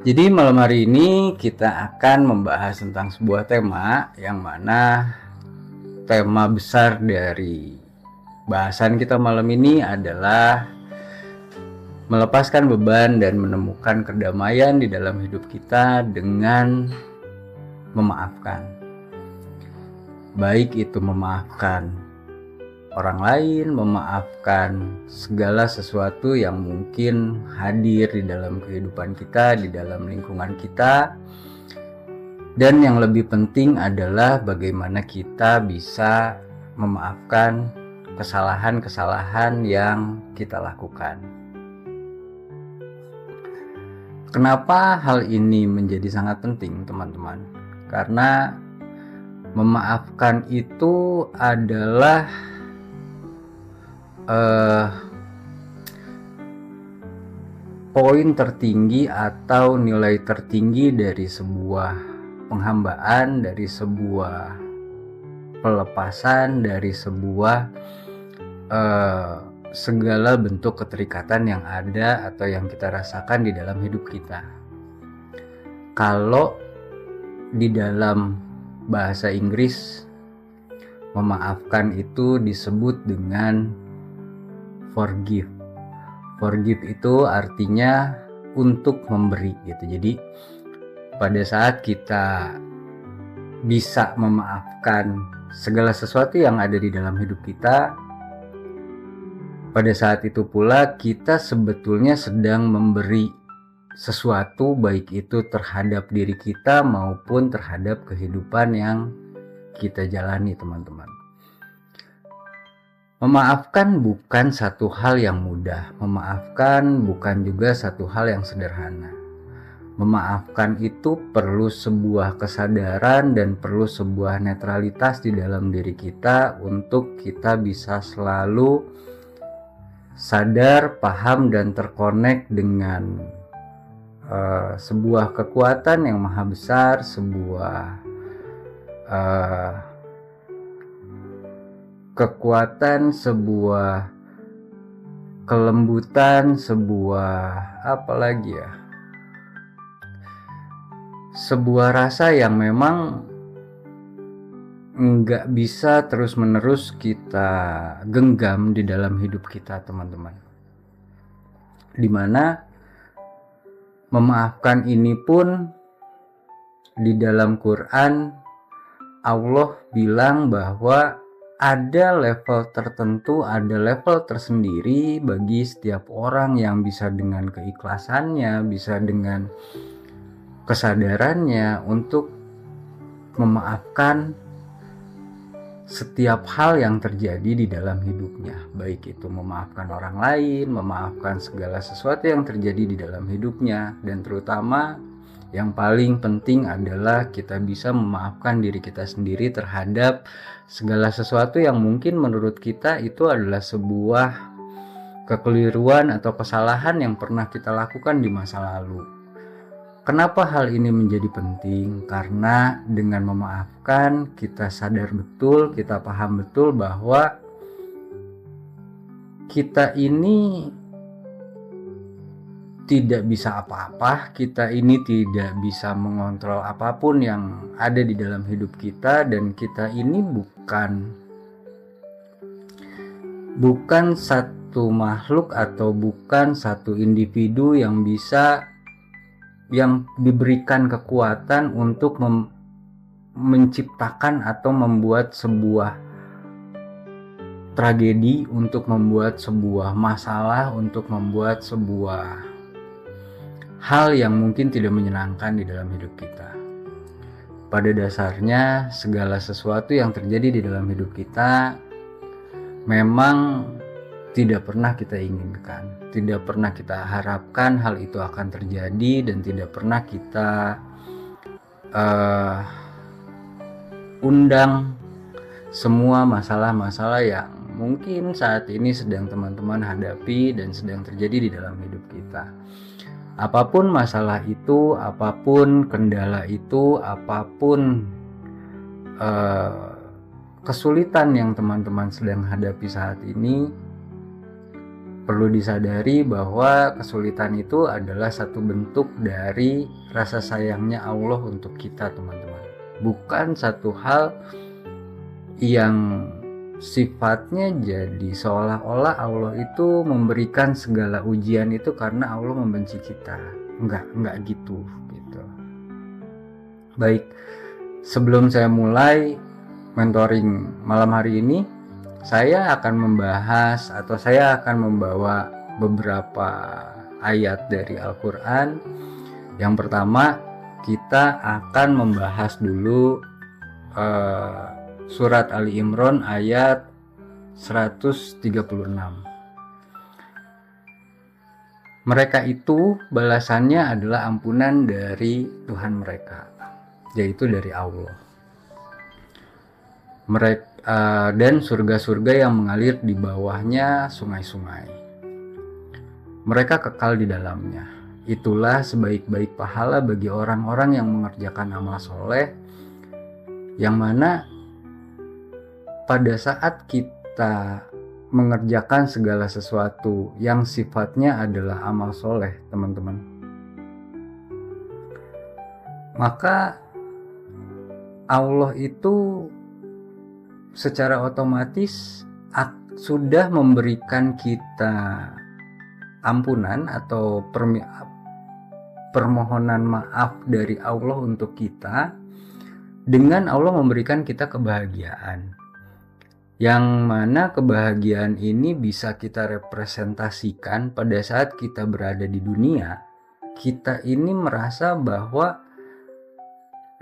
Jadi malam hari ini kita akan membahas tentang sebuah tema yang mana tema besar dari bahasan kita malam ini adalah melepaskan beban dan menemukan kedamaian di dalam hidup kita dengan memaafkan. Baik itu memaafkan orang lain, memaafkan segala sesuatu yang mungkin hadir di dalam kehidupan kita, di dalam lingkungan kita. Dan yang lebih penting adalah bagaimana kita bisa memaafkan kesalahan-kesalahan yang kita lakukan. Kenapa hal ini menjadi sangat penting, teman-teman? Karena memaafkan itu adalah poin tertinggi atau nilai tertinggi dari sebuah penghambaan, dari sebuah pelepasan, dari sebuah segala bentuk keterikatan yang ada atau yang kita rasakan di dalam hidup kita. Kalau di dalam bahasa Inggris memaafkan itu disebut dengan forgive. Forgive itu artinya untuk memberi gitu. Jadi pada saat kita bisa memaafkan segala sesuatu yang ada di dalam hidup kita, pada saat itu pula kita sebetulnya sedang memberi sesuatu, baik itu terhadap diri kita maupun terhadap kehidupan yang kita jalani, teman-teman. Memaafkan bukan satu hal yang mudah. Memaafkan bukan juga satu hal yang sederhana. Memaafkan itu perlu sebuah kesadaran dan perlu sebuah netralitas di dalam diri kita untuk kita bisa selalu sadar, paham, dan terkonek dengan sebuah kekuatan yang maha besar, sebuah kekuatan, sebuah kelembutan, sebuah rasa yang memang nggak bisa terus-menerus kita genggam di dalam hidup kita, teman-teman. Dimana memaafkan ini pun di dalam Quran Allah bilang bahwa ada level tertentu, ada level tersendiri bagi setiap orang yang bisa dengan keikhlasannya, bisa dengan kesadarannya untuk memaafkan setiap hal yang terjadi di dalam hidupnya. Baik itu memaafkan orang lain, memaafkan segala sesuatu yang terjadi di dalam hidupnya, dan terutama yang paling penting adalah kita bisa memaafkan diri kita sendiri terhadap segala sesuatu yang mungkin menurut kita itu adalah sebuah kekeliruan atau kesalahan yang pernah kita lakukan di masa lalu. Kenapa hal ini menjadi penting? Karena dengan memaafkan kita sadar betul, kita paham betul bahwa kita ini tidak bisa apa-apa, kita ini tidak bisa mengontrol apapun yang ada di dalam hidup kita, dan kita ini bukan satu makhluk atau bukan satu individu yang diberikan kekuatan untuk menciptakan atau membuat sebuah tragedi, untuk membuat sebuah masalah, untuk membuat sebuah hal yang mungkin tidak menyenangkan di dalam hidup kita. Pada dasarnya segala sesuatu yang terjadi di dalam hidup kita memang tidak pernah kita inginkan, tidak pernah kita harapkan hal itu akan terjadi, dan tidak pernah kita undang semua masalah-masalah yang mungkin saat ini sedang teman-teman hadapi dan sedang terjadi di dalam hidup kita. Apapun masalah itu, apapun kendala itu, apapun kesulitan yang teman-teman sedang hadapi saat ini, perlu disadari bahwa kesulitan itu adalah satu bentuk dari rasa sayangnya Allah untuk kita, teman-teman. Bukan satu hal yang sifatnya jadi seolah-olah Allah itu memberikan segala ujian itu karena Allah membenci kita. Enggak gitu. Baik, sebelum saya mulai mentoring malam hari ini, saya akan membahas atau saya akan membawa beberapa ayat dari Al-Quran. Yang pertama, kita akan membahas dulu surat Ali Imran ayat 136. Mereka itu balasannya adalah ampunan dari Tuhan mereka, yaitu dari Allah. Mereka dan surga-surga yang mengalir di bawahnya sungai-sungai. Mereka kekal di dalamnya. Itulah sebaik-baik pahala bagi orang-orang yang mengerjakan amal soleh, yang mana pada saat kita mengerjakan segala sesuatu yang sifatnya adalah amal soleh, teman-teman, maka Allah itu secara otomatis sudah memberikan kita ampunan atau permohonan maaf dari Allah untuk kita, dengan Allah memberikan kita kebahagiaan, yang mana kebahagiaan ini bisa kita representasikan pada saat kita berada di dunia. Kita ini merasa bahwa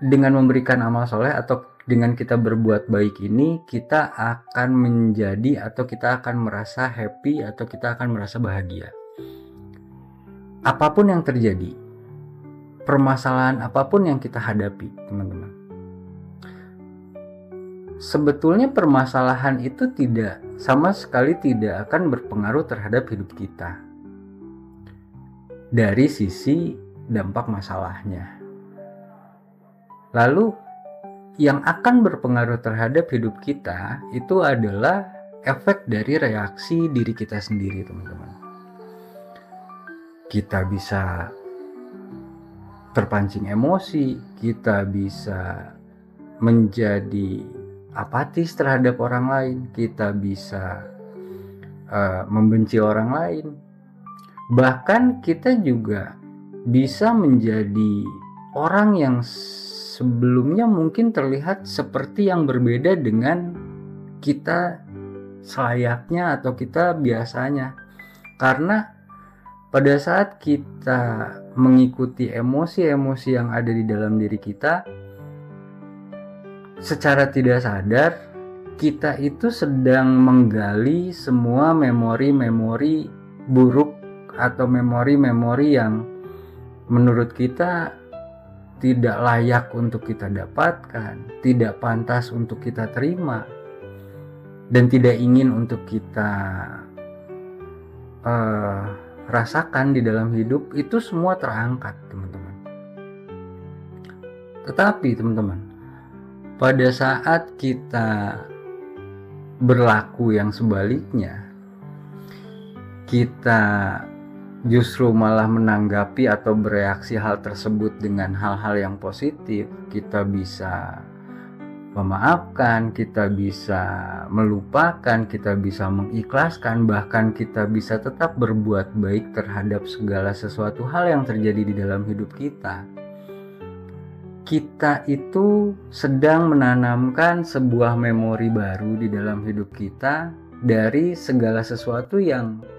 dengan memberikan amal soleh atau dengan kita berbuat baik ini, kita akan menjadi atau kita akan merasa happy atau kita akan merasa bahagia. Apapun yang terjadi, permasalahan apapun yang kita hadapi, teman-teman, sebetulnya permasalahan itu sama sekali tidak akan berpengaruh terhadap hidup kita dari sisi dampak masalahnya. Lalu yang akan berpengaruh terhadap hidup kita itu adalah efek dari reaksi diri kita sendiri, teman-teman. Kita bisa terpancing emosi, kita bisa menjadi apatis terhadap orang lain, kita bisa membenci orang lain. Bahkan kita juga bisa menjadi orang yang sebelumnya mungkin terlihat seperti yang berbeda dengan kita selayaknya atau kita biasanya. Karena pada saat kita mengikuti emosi-emosi yang ada di dalam diri kita, secara tidak sadar kita itu sedang menggali semua memori-memori buruk atau memori-memori yang menurut kita tidak layak untuk kita dapatkan, tidak pantas untuk kita terima, dan tidak ingin untuk kita rasakan di dalam hidup. Itu semua terangkat, teman-teman. Tetapi teman-teman, pada saat kita berlaku yang sebaliknya, kita justru malah menanggapi atau bereaksi hal tersebut dengan hal-hal yang positif. Kita bisa memaafkan, kita bisa melupakan, kita bisa mengikhlaskan, bahkan kita bisa tetap berbuat baik terhadap segala sesuatu hal yang terjadi di dalam hidup kita. Kita itu sedang menanamkan sebuah memori baru di dalam hidup kita dari segala sesuatu yang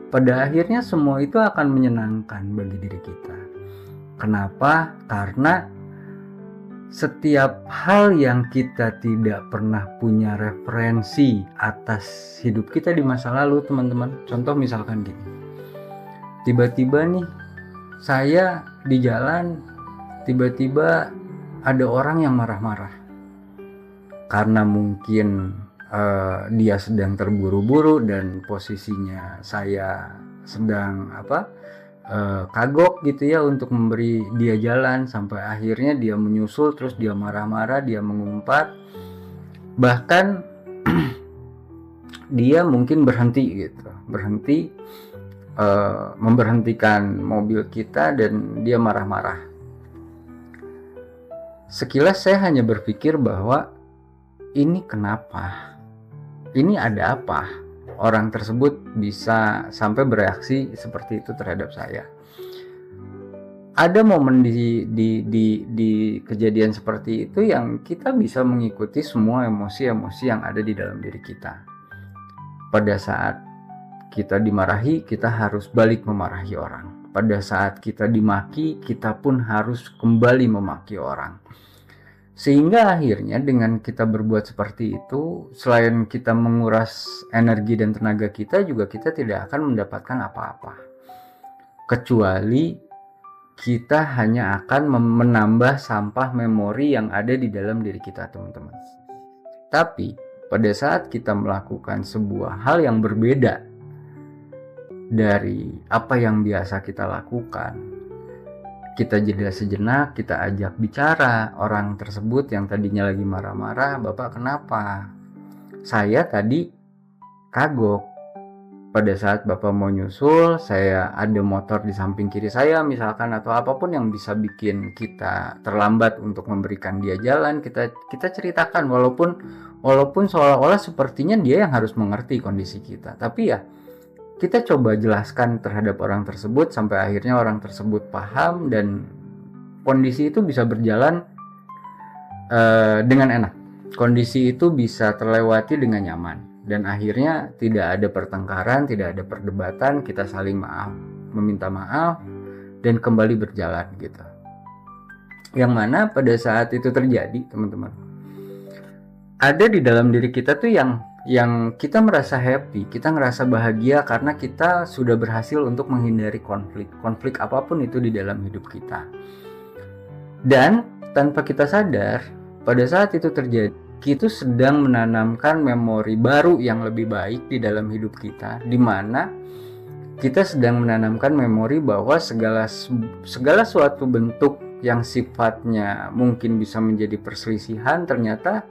pada akhirnya semua itu akan menyenangkan bagi diri kita. Kenapa? Karena setiap hal yang kita tidak pernah punya referensi atas hidup kita di masa lalu, teman-teman. Contoh misalkan gini, tiba-tiba nih saya di jalan, tiba-tiba ada orang yang marah-marah karena mungkin dia sedang terburu-buru dan posisinya saya sedang kagok gitu ya untuk memberi dia jalan, sampai akhirnya dia menyusul, terus dia marah-marah, dia mengumpat. Bahkan dia mungkin berhenti gitu, memberhentikan mobil kita dan dia marah-marah. Sekilas saya hanya berpikir bahwa ini kenapa? Ini ada apa? Orang tersebut bisa sampai bereaksi seperti itu terhadap saya. Ada momen di kejadian seperti itu yang kita bisa mengikuti semua emosi-emosi yang ada di dalam diri kita. Pada saat kita dimarahi, kita harus balik memarahi orang. Pada saat kita dimaki, kita pun harus kembali memaki orang. Sehingga akhirnya dengan kita berbuat seperti itu, selain kita menguras energi dan tenaga kita, juga kita tidak akan mendapatkan apa-apa. Kecuali kita hanya akan menambah sampah memori yang ada di dalam diri kita, teman-teman. Tapi pada saat kita melakukan sebuah hal yang berbeda dari apa yang biasa kita lakukan, kita jeda sejenak, kita ajak bicara orang tersebut yang tadinya lagi marah-marah. Bapak kenapa? Saya tadi kagok. Pada saat Bapak mau nyusul, saya ada motor di samping kiri saya misalkan, atau apapun yang bisa bikin kita terlambat untuk memberikan dia jalan, kita ceritakan, walaupun seolah-olah sepertinya dia yang harus mengerti kondisi kita. Tapi ya kita coba jelaskan terhadap orang tersebut sampai akhirnya orang tersebut paham dan kondisi itu bisa berjalan dengan enak. Kondisi itu bisa terlewati dengan nyaman dan akhirnya tidak ada pertengkaran, tidak ada perdebatan, kita saling maaf, meminta maaf dan kembali berjalan gitu. Yang mana pada saat itu terjadi, teman-teman, ada di dalam diri kita tuh yang kita merasa happy, kita ngerasa bahagia karena kita sudah berhasil untuk menghindari konflik apapun itu di dalam hidup kita. Dan tanpa kita sadar, pada saat itu terjadi, kita sedang menanamkan memori baru yang lebih baik di dalam hidup kita, di mana kita sedang menanamkan memori bahwa segala suatu bentuk yang sifatnya mungkin bisa menjadi perselisihan ternyata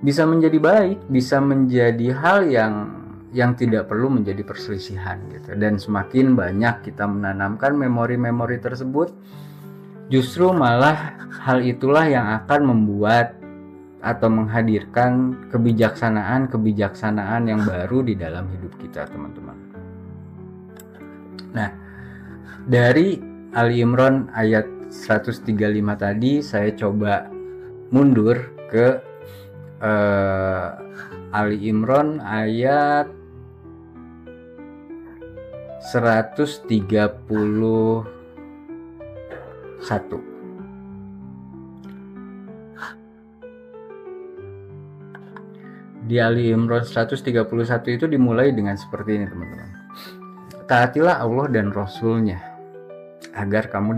bisa menjadi baik, bisa menjadi hal yang tidak perlu menjadi perselisihan gitu. Dan semakin banyak kita menanamkan memori-memori tersebut, justru malah hal itulah yang akan membuat atau menghadirkan kebijaksanaan yang baru di dalam hidup kita, teman-teman. Nah, dari Ali Imran ayat 135 tadi saya coba mundur ke Ali Imran ayat 131. Di Ali Imran 131 itu dimulai dengan seperti ini, teman-teman. Taatilah Allah dan Rasul-Nya agar kamu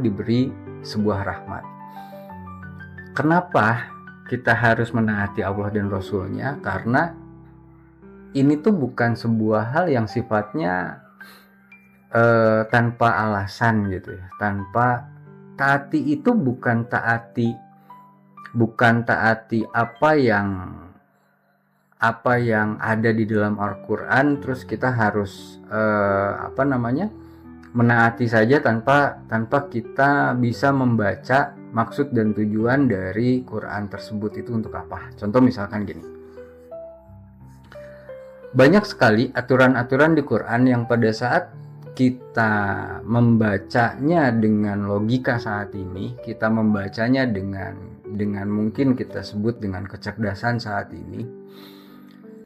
diberi sebuah rahmat. Kenapa kita harus menaati Allah dan Rasul-Nya? Karena ini tuh bukan sebuah hal yang sifatnya tanpa alasan gitu ya. Tanpa taati itu bukan taati apa yang ada di dalam Al-Quran terus kita harus menaati saja tanpa kita bisa membaca maksud dan tujuan dari Quran tersebut itu untuk apa. Contoh misalkan gini, banyak sekali aturan-aturan di Quran yang pada saat kita membacanya dengan logika saat ini, kita membacanya dengan mungkin kita sebut dengan kecerdasan saat ini,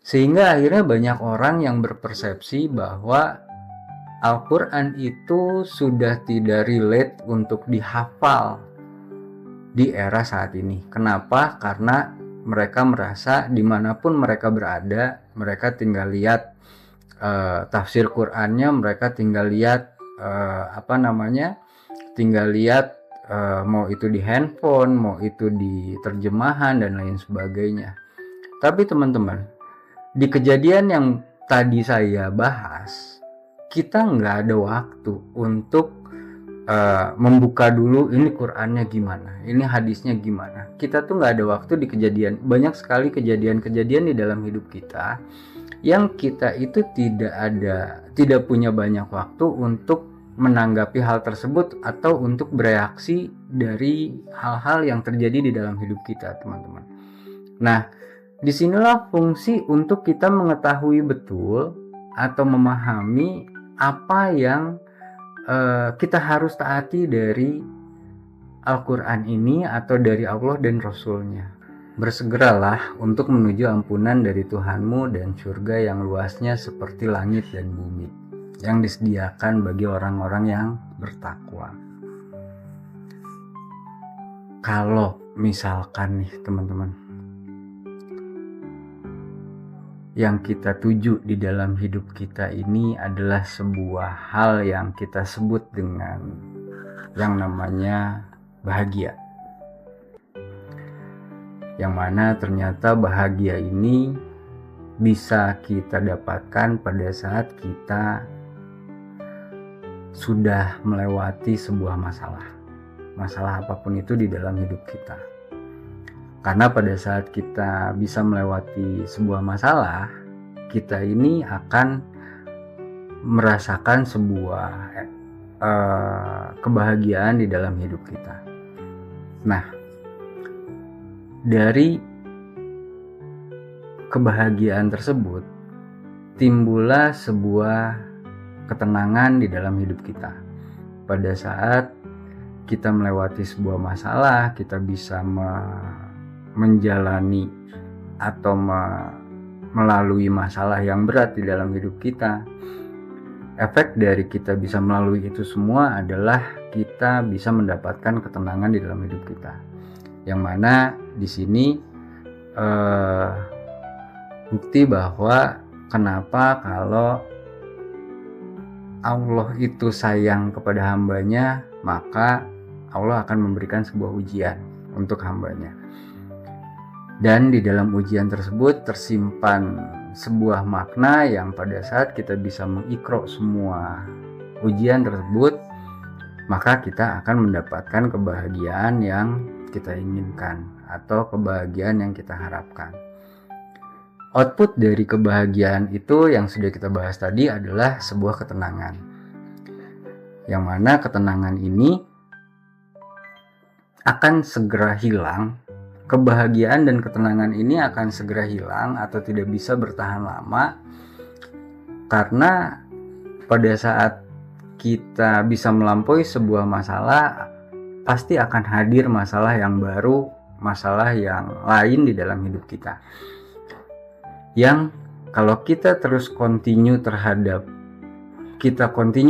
sehingga akhirnya banyak orang yang berpersepsi bahwa Al-Quran itu sudah tidak relate untuk dihafal di era saat ini. Kenapa? Karena mereka merasa dimanapun mereka berada, mereka tinggal lihat tafsir Qurannya, mereka tinggal lihat mau itu di handphone, mau itu di terjemahan dan lain sebagainya. Tapi teman-teman, di kejadian yang tadi saya bahas, kita nggak ada waktu untuk membuka dulu ini Qurannya gimana, ini hadisnya gimana. Kita tuh nggak ada waktu di kejadian, banyak sekali kejadian-kejadian di dalam hidup kita yang kita itu tidak punya banyak waktu untuk menanggapi hal tersebut atau untuk bereaksi dari hal-hal yang terjadi di dalam hidup kita, teman-teman. Nah, disinilah fungsi untuk kita mengetahui betul atau memahami apa yang kita harus taati dari Al-Quran ini atau dari Allah dan Rasul-Nya. Bersegeralah untuk menuju ampunan dari Tuhanmu dan surga yang luasnya seperti langit dan bumi, yang disediakan bagi orang-orang yang bertakwa. Kalau misalkan nih teman-teman, yang kita tuju di dalam hidup kita ini adalah sebuah hal yang kita sebut dengan yang namanya bahagia. Yang mana ternyata bahagia ini bisa kita dapatkan pada saat kita sudah melewati sebuah masalah apapun itu di dalam hidup kita. Karena pada saat kita bisa melewati sebuah masalah, kita ini akan merasakan sebuah kebahagiaan di dalam hidup kita. Nah, dari kebahagiaan tersebut timbullah sebuah ketenangan di dalam hidup kita. Pada saat kita melewati sebuah masalah, kita bisa menjalani atau melalui masalah yang berat di dalam hidup kita. Efek dari kita bisa melalui itu semua adalah kita bisa mendapatkan ketenangan di dalam hidup kita. Yang mana di sini bukti bahwa kenapa kalau Allah itu sayang kepada hambanya, maka Allah akan memberikan sebuah ujian untuk hambanya. Dan di dalam ujian tersebut tersimpan sebuah makna yang pada saat kita bisa mengikro semua ujian tersebut, maka kita akan mendapatkan kebahagiaan yang kita inginkan atau kebahagiaan yang kita harapkan. Output dari kebahagiaan itu yang sudah kita bahas tadi adalah sebuah ketenangan. Yang mana ketenangan ini akan segera hilang. Kebahagiaan dan ketenangan ini akan segera hilang atau tidak bisa bertahan lama, karena pada saat kita bisa melampaui sebuah masalah, pasti akan hadir masalah yang baru, masalah yang lain di dalam hidup kita. Yang kalau kita terus continue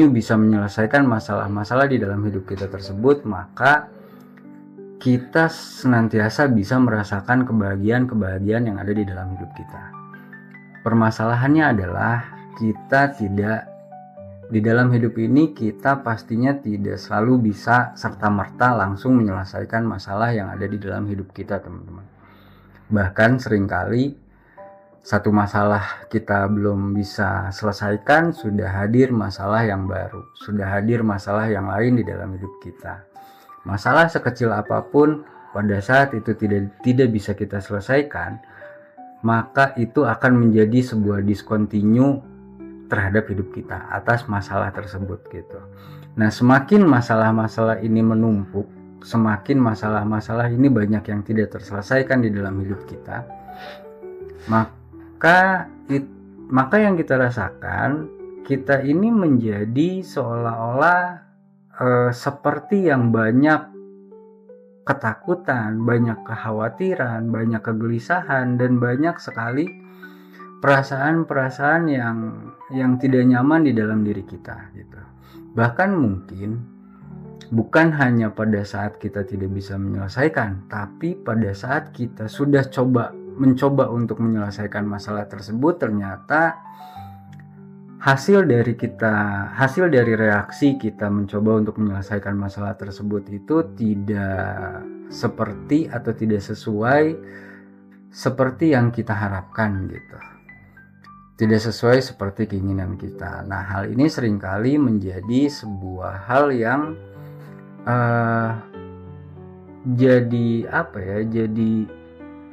bisa menyelesaikan masalah-masalah di dalam hidup kita tersebut, maka kita senantiasa bisa merasakan kebahagiaan yang ada di dalam hidup kita. Permasalahannya adalah kita tidak di dalam hidup ini, kita pastinya tidak selalu bisa serta-merta langsung menyelesaikan masalah yang ada di dalam hidup kita, teman-teman. Bahkan seringkali satu masalah kita belum bisa selesaikan, sudah hadir masalah yang baru, sudah hadir masalah yang lain di dalam hidup kita. Masalah sekecil apapun pada saat itu tidak bisa kita selesaikan, maka itu akan menjadi sebuah discontinue terhadap hidup kita atas masalah tersebut gitu. Nah, semakin masalah-masalah ini menumpuk, semakin masalah-masalah ini banyak yang tidak terselesaikan di dalam hidup kita, maka yang kita rasakan, kita ini menjadi seolah-olah seperti yang banyak ketakutan, banyak kekhawatiran, banyak kegelisahan, dan banyak sekali perasaan-perasaan yang tidak nyaman di dalam diri kita gitu. Bahkan mungkin bukan hanya pada saat kita tidak bisa menyelesaikan, tapi pada saat kita sudah mencoba untuk menyelesaikan masalah tersebut, ternyata hasil dari reaksi kita mencoba untuk menyelesaikan masalah tersebut itu tidak seperti atau tidak sesuai seperti yang kita harapkan gitu. Tidak sesuai seperti keinginan kita. Nah, hal ini seringkali menjadi sebuah hal yang jadi apa ya,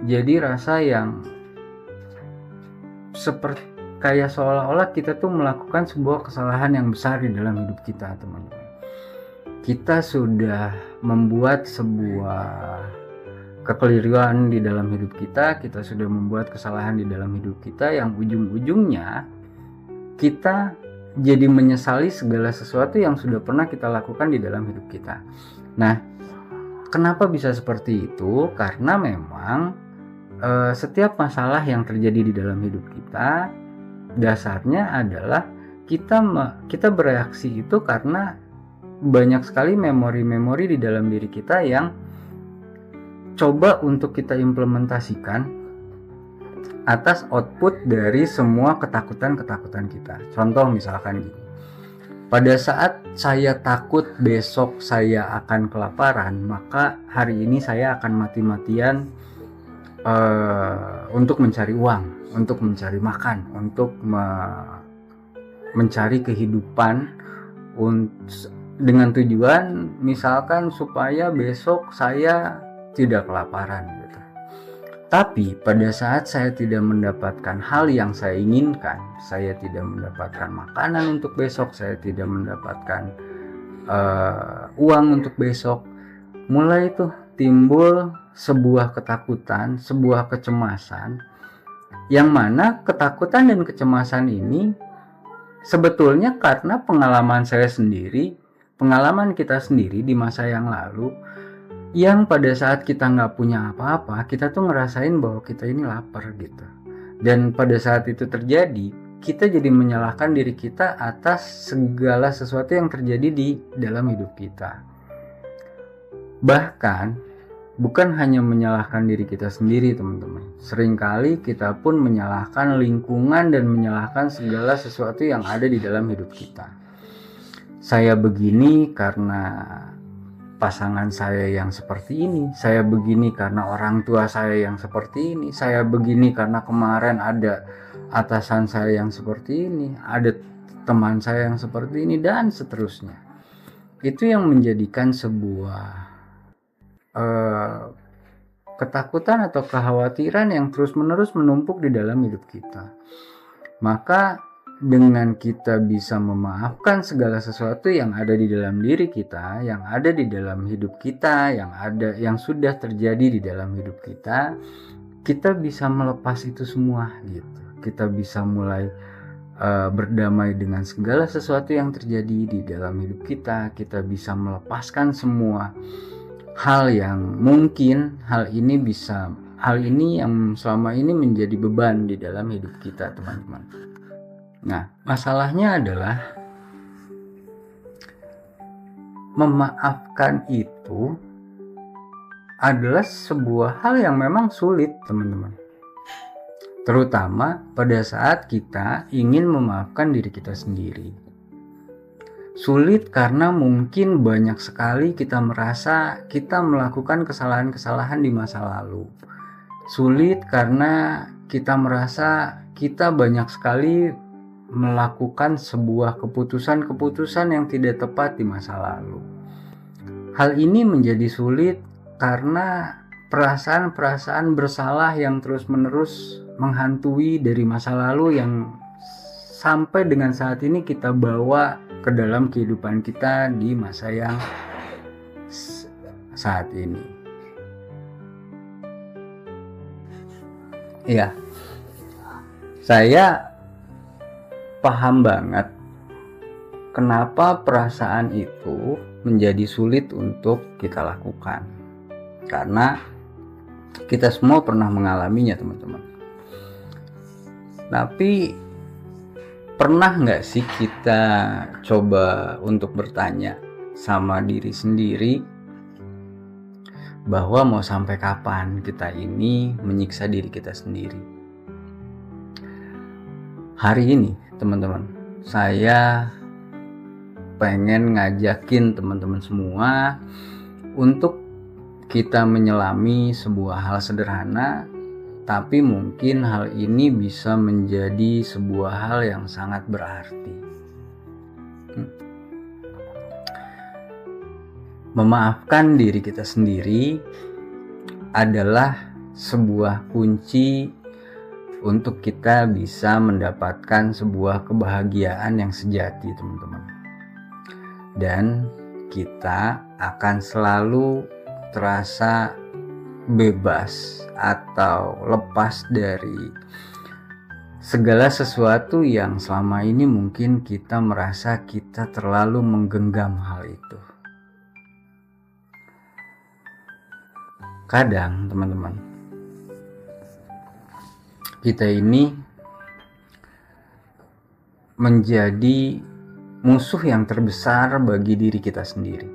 jadi rasa yang seperti kayak seolah-olah kita tuh melakukan sebuah kesalahan yang besar di dalam hidup kita, teman-teman. Kita sudah membuat sebuah kekeliruan di dalam hidup kita sudah membuat kesalahan di dalam hidup kita yang ujung-ujungnya kita jadi menyesali segala sesuatu yang sudah pernah kita lakukan di dalam hidup kita. Nah, kenapa bisa seperti itu? Karena memang setiap masalah yang terjadi di dalam hidup kita dasarnya adalah kita bereaksi itu karena banyak sekali memori-memori di dalam diri kita yang coba untuk kita implementasikan atas output dari semua ketakutan-ketakutan kita. Contoh misalkan gini, pada saat saya takut besok saya akan kelaparan, maka hari ini saya akan mati-matian untuk mencari uang, untuk mencari makan, untuk mencari kehidupan dengan tujuan misalkan supaya besok saya tidak kelaparan gitu. Tapi pada saat saya tidak mendapatkan hal yang saya inginkan, saya tidak mendapatkan makanan untuk besok, saya tidak mendapatkan uang untuk besok, mulai tuh timbul sebuah ketakutan, sebuah kecemasan, yang mana ketakutan dan kecemasan ini sebetulnya karena pengalaman saya sendiri, pengalaman kita sendiri di masa yang lalu, yang pada saat kita nggak punya apa-apa, kita tuh ngerasain bahwa kita ini lapar gitu. Dan pada saat itu terjadi, kita jadi menyalahkan diri kita atas segala sesuatu yang terjadi di dalam hidup kita. Bahkan bukan hanya menyalahkan diri kita sendiri, teman-teman. Seringkali kita pun menyalahkan lingkungan dan menyalahkan segala sesuatu yang ada di dalam hidup kita. Saya begini karena pasangan saya yang seperti ini, saya begini karena orang tua saya yang seperti ini, saya begini karena kemarin ada atasan saya yang seperti ini, ada teman saya yang seperti ini, dan seterusnya. Itu yang menjadikan sebuah ketakutan atau kekhawatiran yang terus-menerus menumpuk di dalam hidup kita. Maka dengan kita bisa memaafkan segala sesuatu yang ada di dalam diri kita, yang ada di dalam hidup kita, yang sudah terjadi di dalam hidup kita bisa melepas itu semua gitu. Kita bisa mulai berdamai dengan segala sesuatu yang terjadi di dalam hidup kita bisa melepaskan semua hal yang mungkin hal ini yang selama ini menjadi beban di dalam hidup kita, teman-teman. Nah, masalahnya adalah memaafkan itu adalah sebuah hal yang memang sulit, teman-teman. Terutama pada saat kita ingin memaafkan diri kita sendiri. Sulit karena mungkin banyak sekali kita merasa kita melakukan kesalahan-kesalahan di masa lalu. Sulit karena kita merasa kita banyak sekali melakukan sebuah keputusan-keputusan yang tidak tepat di masa lalu. Hal ini menjadi sulit karena perasaan-perasaan bersalah yang terus-menerus menghantui dari masa lalu yang sampai dengan saat ini kita bawa ke dalam kehidupan kita di masa yang saat ini. Ya, saya paham banget kenapa perasaan itu menjadi sulit untuk kita lakukan. Karena kita semua pernah mengalaminya, teman-teman. Tapi pernah nggak sih kita coba untuk bertanya sama diri sendiri bahwa mau sampai kapan kita ini menyiksa diri kita sendiri? Hari ini, teman-teman, saya pengen ngajakin teman-teman semua untuk kita menyelami sebuah hal sederhana, tapi mungkin hal ini bisa menjadi sebuah hal yang sangat berarti. memaafkan diri kita sendiri adalah sebuah kunci untuk kita bisa mendapatkan sebuah kebahagiaan yang sejati, teman-teman. Dan kita akan selalu terasa bebas atau lepas dari segala sesuatu yang selama ini mungkin kita merasa kita terlalu menggenggam hal itu. Kadang, teman-teman, kita ini menjadi musuh yang terbesar bagi diri kita sendiri.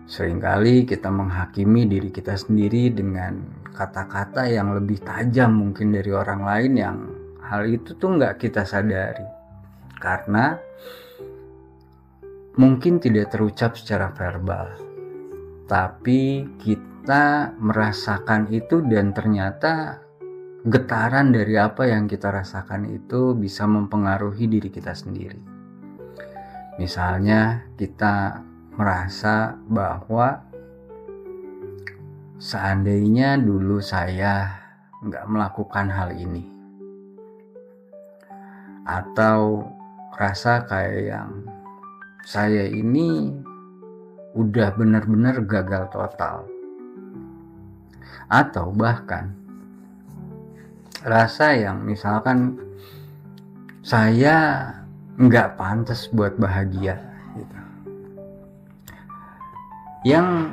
Seringkali kita menghakimi diri kita sendiri dengan kata-kata yang lebih tajam mungkin dari orang lain, yang hal itu tuh nggak kita sadari karena mungkin tidak terucap secara verbal, tapi kita merasakan itu dan ternyata getaran dari apa yang kita rasakan itu bisa mempengaruhi diri kita sendiri. Misalnya kita merasa bahwa seandainya dulu saya nggak melakukan hal ini, atau rasa kayak yang saya ini udah benar-benar gagal total, atau bahkan rasa yang misalkan saya nggak pantas buat bahagia gitu. Yang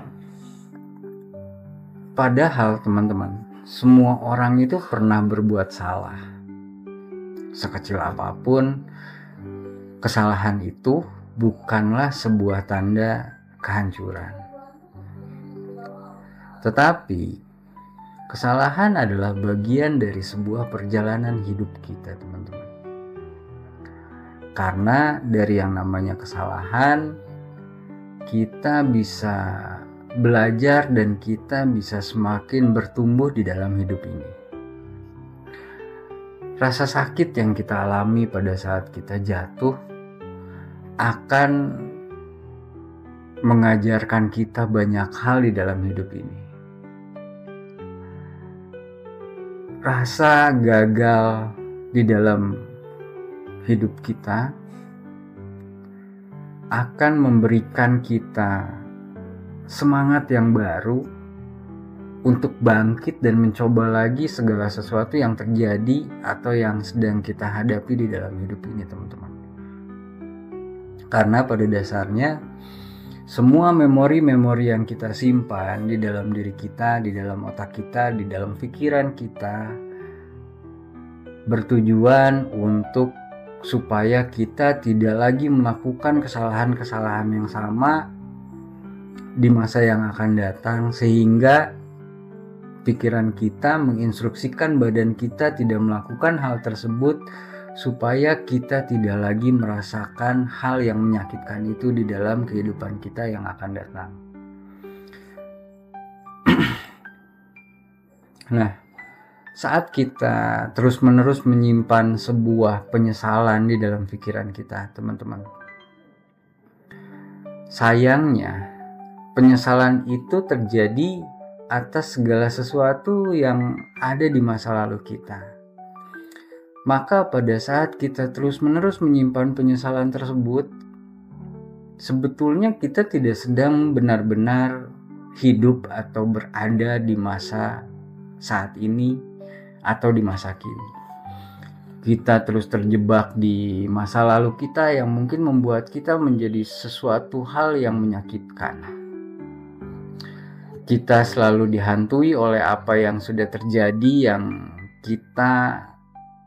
padahal, teman-teman, semua orang itu pernah berbuat salah. Sekecil apapun, kesalahan itu bukanlah sebuah tanda kehancuran. Tetapi kesalahan adalah bagian dari sebuah perjalanan hidup kita, teman-teman. Karena dari yang namanya kesalahan, kita bisa belajar dan kita bisa semakin bertumbuh di dalam hidup ini. Rasa sakit yang kita alami pada saat kita jatuh akan mengajarkan kita banyak hal di dalam hidup ini. Rasa gagal di dalam hidup kita akan memberikan kita semangat yang baru untuk bangkit dan mencoba lagi segala sesuatu yang terjadi atau yang sedang kita hadapi di dalam hidup ini, teman-teman. Karena pada dasarnya semua memori-memori yang kita simpan di dalam diri kita, di dalam otak kita, di dalam pikiran kita, bertujuan untuk supaya kita tidak lagi melakukan kesalahan-kesalahan yang sama di masa yang akan datang, sehingga pikiran kita menginstruksikan badan kita tidak melakukan hal tersebut supaya kita tidak lagi merasakan hal yang menyakitkan itu di dalam kehidupan kita yang akan datang. Nah, saat kita terus-menerus menyimpan sebuah penyesalan di dalam pikiran kita, teman-teman, sayangnya penyesalan itu terjadi atas segala sesuatu yang ada di masa lalu kita. Maka pada saat kita terus-menerus menyimpan penyesalan tersebut, sebetulnya kita tidak sedang benar-benar hidup atau berada di masa saat ini atau di masa kini. Kita terus terjebak di masa lalu kita yang mungkin membuat kita menjadi sesuatu hal yang menyakitkan. Kita selalu dihantui oleh apa yang sudah terjadi, yang kita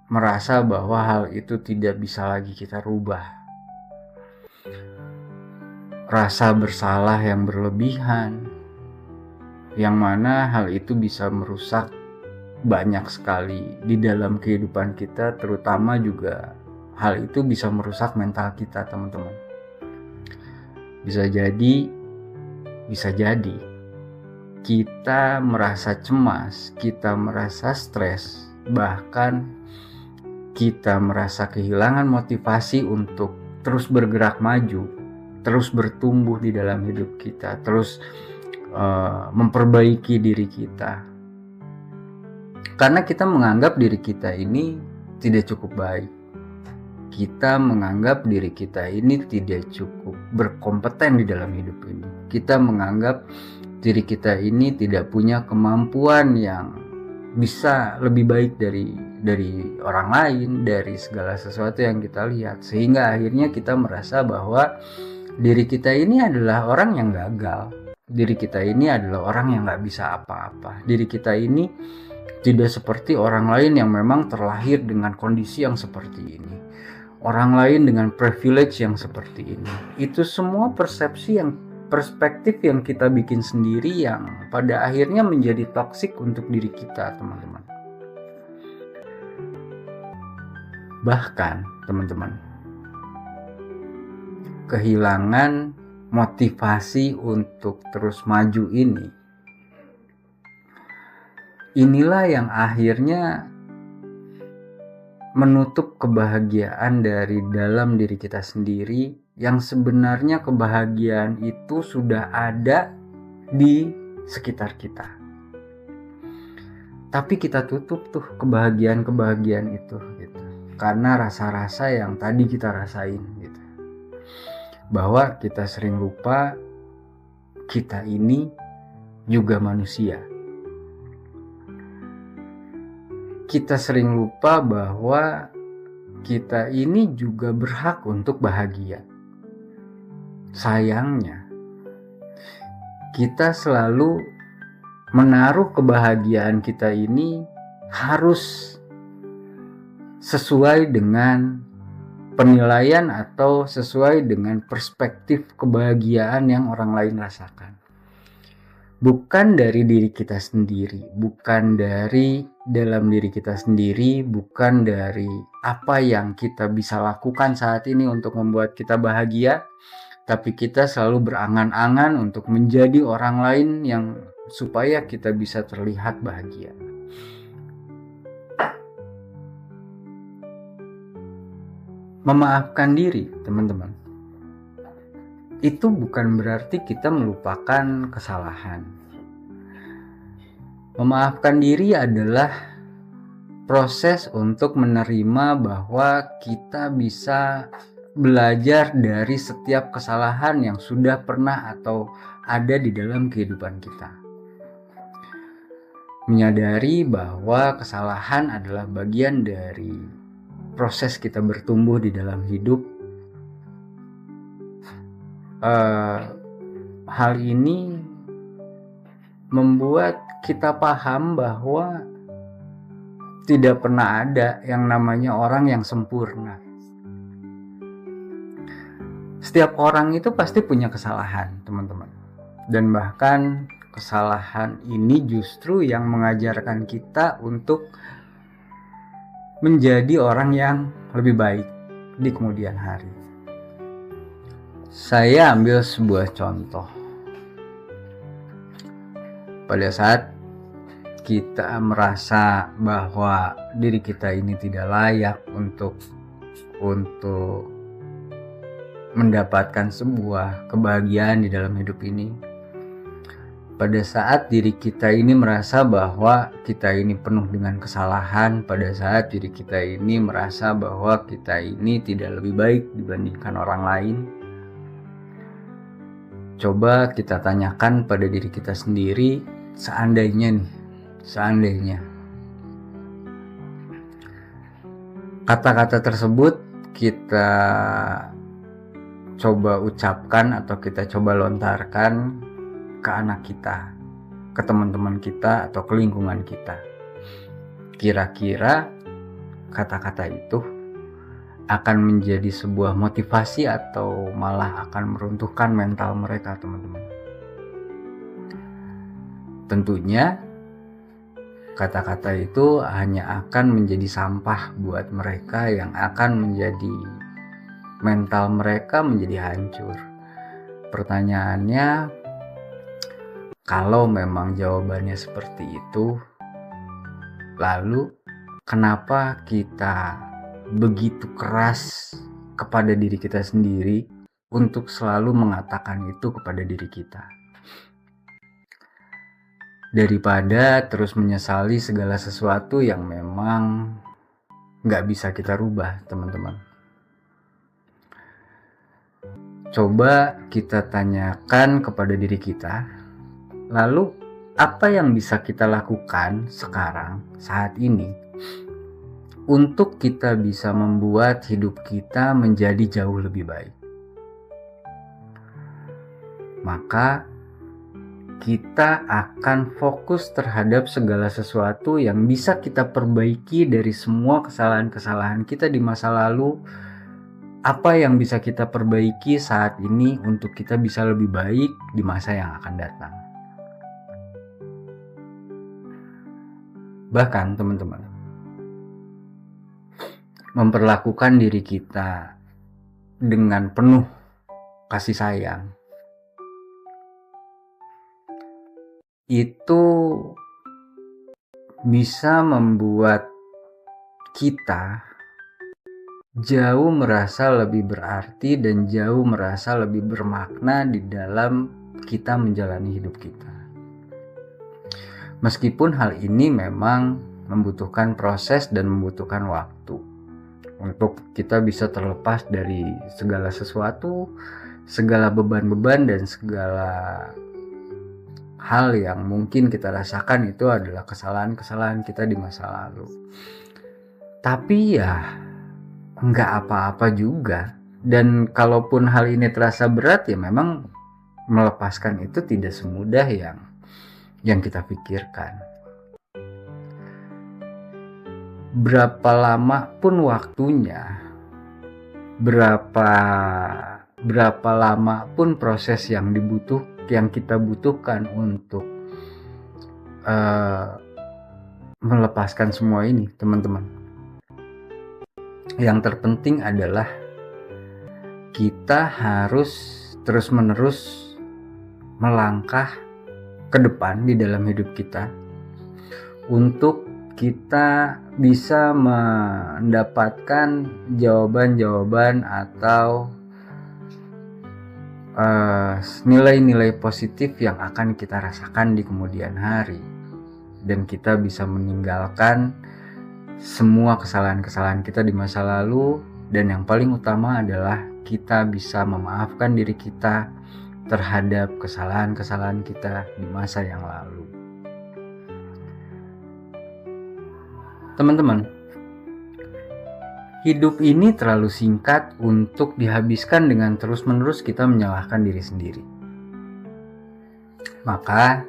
merasa bahwa hal itu tidak bisa lagi kita rubah. Rasa bersalah yang berlebihan, yang mana hal itu bisa merusak banyak sekali di dalam kehidupan kita, terutama juga hal itu bisa merusak mental kita, teman-teman. Bisa jadi kita merasa cemas, kita merasa stres, bahkan kita merasa kehilangan motivasi untuk terus bergerak maju terus bertumbuh di dalam hidup kita, terus memperbaiki diri kita. Karena kita menganggap diri kita ini tidak cukup baik. Kita menganggap diri kita ini tidak cukup berkompeten di dalam hidup ini. Kita menganggap diri kita ini tidak punya kemampuan yang bisa lebih baik dari orang lain, dari segala sesuatu yang kita lihat. Sehingga akhirnya kita merasa bahwa diri kita ini adalah orang yang gagal. Diri kita ini adalah orang yang gak bisa apa-apa. Diri kita ini tidak seperti orang lain yang memang terlahir dengan kondisi yang seperti ini. Orang lain dengan privilege yang seperti ini. Itu semua perspektif yang kita bikin sendiri yang pada akhirnya menjadi toksik untuk diri kita, teman-teman. Bahkan, teman-teman, kehilangan motivasi untuk terus maju inilah yang akhirnya menutup kebahagiaan dari dalam diri kita sendiri, yang sebenarnya kebahagiaan itu sudah ada di sekitar kita. Tapi kita tutup tuh kebahagiaan itu gitu. Karena rasa-rasa yang tadi kita rasain gitu. Bahwa kita sering lupa kita ini juga manusia. Kita sering lupa bahwa kita ini juga berhak untuk bahagia. Sayangnya, kita selalu menaruh kebahagiaan kita ini harus sesuai dengan penilaian atau sesuai dengan perspektif kebahagiaan yang orang lain rasakan. Bukan dari diri kita sendiri, bukan dari dalam diri kita sendiri, bukan dari apa yang kita bisa lakukan saat ini untuk membuat kita bahagia, tapi kita selalu berangan-angan untuk menjadi orang lain yang supaya kita bisa terlihat bahagia. Memaafkan diri, teman-teman, itu bukan berarti kita melupakan kesalahan. Memaafkan diri adalah proses untuk menerima bahwa kita bisa belajar dari setiap kesalahan yang sudah pernah atau ada di dalam kehidupan kita. Menyadari bahwa kesalahan adalah bagian dari proses kita bertumbuh di dalam hidup. Hal ini membuat kita paham bahwa tidak pernah ada yang namanya orang yang sempurna. Setiap orang itu pasti punya kesalahan, teman-teman. Dan bahkan kesalahan ini justru yang mengajarkan kita untuk menjadi orang yang lebih baik di kemudian hari. Saya ambil sebuah contoh. Pada saat kita merasa bahwa diri kita ini tidak layak untuk mendapatkan sebuah kebahagiaan di dalam hidup ini. Pada saat diri kita ini merasa bahwa kita ini penuh dengan kesalahan, pada saat diri kita ini merasa bahwa kita ini tidak lebih baik dibandingkan orang lain, coba kita tanyakan pada diri kita sendiri, seandainya kata-kata tersebut kita coba ucapkan atau kita coba lontarkan ke anak kita, ke teman-teman kita atau ke lingkungan kita. Kira-kira kata-kata itu akan menjadi sebuah motivasi atau malah akan meruntuhkan mental mereka, teman-teman. Tentunya kata-kata itu hanya akan menjadi sampah buat mereka, yang akan menjadi mental mereka menjadi hancur. Pertanyaannya, kalau memang jawabannya seperti itu, lalu kenapa kita begitu keras kepada diri kita sendiri untuk selalu mengatakan itu kepada diri kita. Daripada terus menyesali segala sesuatu yang memang gak bisa kita rubah, teman-teman. Coba kita tanyakan kepada diri kita, lalu apa yang bisa kita lakukan sekarang, saat ini, untuk kita bisa membuat hidup kita menjadi jauh lebih baik. Maka kita akan fokus terhadap segala sesuatu yang bisa kita perbaiki dari semua kesalahan-kesalahan kita di masa lalu. Apa yang bisa kita perbaiki saat ini untuk kita bisa lebih baik di masa yang akan datang. Bahkan teman-teman, memperlakukan diri kita dengan penuh kasih sayang itu bisa membuat kita jauh merasa lebih berarti dan jauh merasa lebih bermakna di dalam kita menjalani hidup kita. Meskipun hal ini memang membutuhkan proses dan membutuhkan waktu untuk kita bisa terlepas dari segala sesuatu, segala beban-beban dan segala hal yang mungkin kita rasakan itu adalah kesalahan-kesalahan kita di masa lalu. Tapi ya nggak apa-apa juga. Dan kalaupun hal ini terasa berat, ya memang melepaskan itu tidak semudah yang kita pikirkan. Berapa lama pun waktunya, berapa lama pun proses yang kita butuhkan untuk melepaskan semua ini, teman-teman. Yang terpenting adalah kita harus terus-menerus melangkah ke depan di dalam hidup kita untuk kita bisa mendapatkan jawaban-jawaban atau nilai-nilai positif yang akan kita rasakan di kemudian hari, dan kita bisa meninggalkan semua kesalahan-kesalahan kita di masa lalu, dan yang paling utama adalah kita bisa memaafkan diri kita terhadap kesalahan-kesalahan kita di masa yang lalu. Teman-teman, hidup ini terlalu singkat untuk dihabiskan dengan terus-menerus kita menyalahkan diri sendiri. Maka,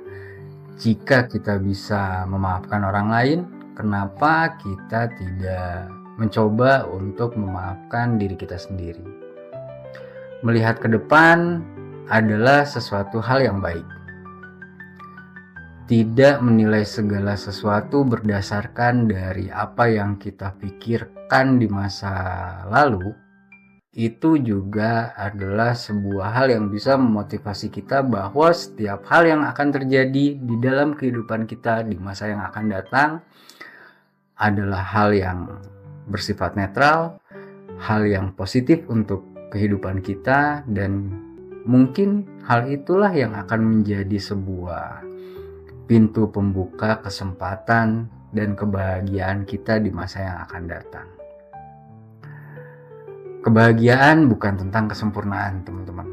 jika kita bisa memaafkan orang lain, kenapa kita tidak mencoba untuk memaafkan diri kita sendiri? Melihat ke depan adalah sesuatu hal yang baik. Tidak menilai segala sesuatu berdasarkan dari apa yang kita pikirkan di masa lalu, itu juga adalah sebuah hal yang bisa memotivasi kita bahwa setiap hal yang akan terjadi di dalam kehidupan kita di masa yang akan datang adalah hal yang bersifat netral, hal yang positif untuk kehidupan kita, dan mungkin hal itulah yang akan menjadi sebuah pintu pembuka kesempatan dan kebahagiaan kita di masa yang akan datang. Kebahagiaan bukan tentang kesempurnaan, teman-teman.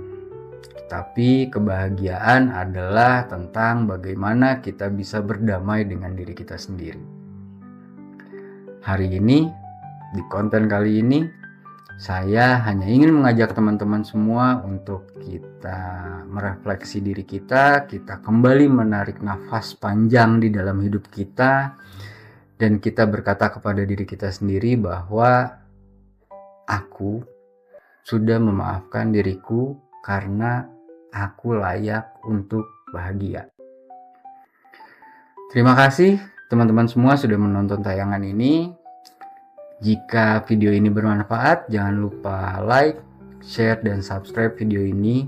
Tapi kebahagiaan adalah tentang bagaimana kita bisa berdamai dengan diri kita sendiri. Hari ini, di konten kali ini, saya hanya ingin mengajak teman-teman semua untuk kita merefleksi diri kita kembali menarik nafas panjang di dalam hidup kita, dan kita berkata kepada diri kita sendiri bahwa aku sudah memaafkan diriku karena aku layak untuk bahagia. Terima kasih teman-teman semua sudah menonton tayangan ini. Jika video ini bermanfaat, jangan lupa like, share, dan subscribe video ini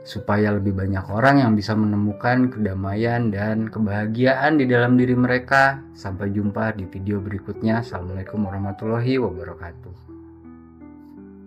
supaya lebih banyak orang yang bisa menemukan kedamaian dan kebahagiaan di dalam diri mereka. Sampai jumpa di video berikutnya. Assalamualaikum warahmatullahi wabarakatuh.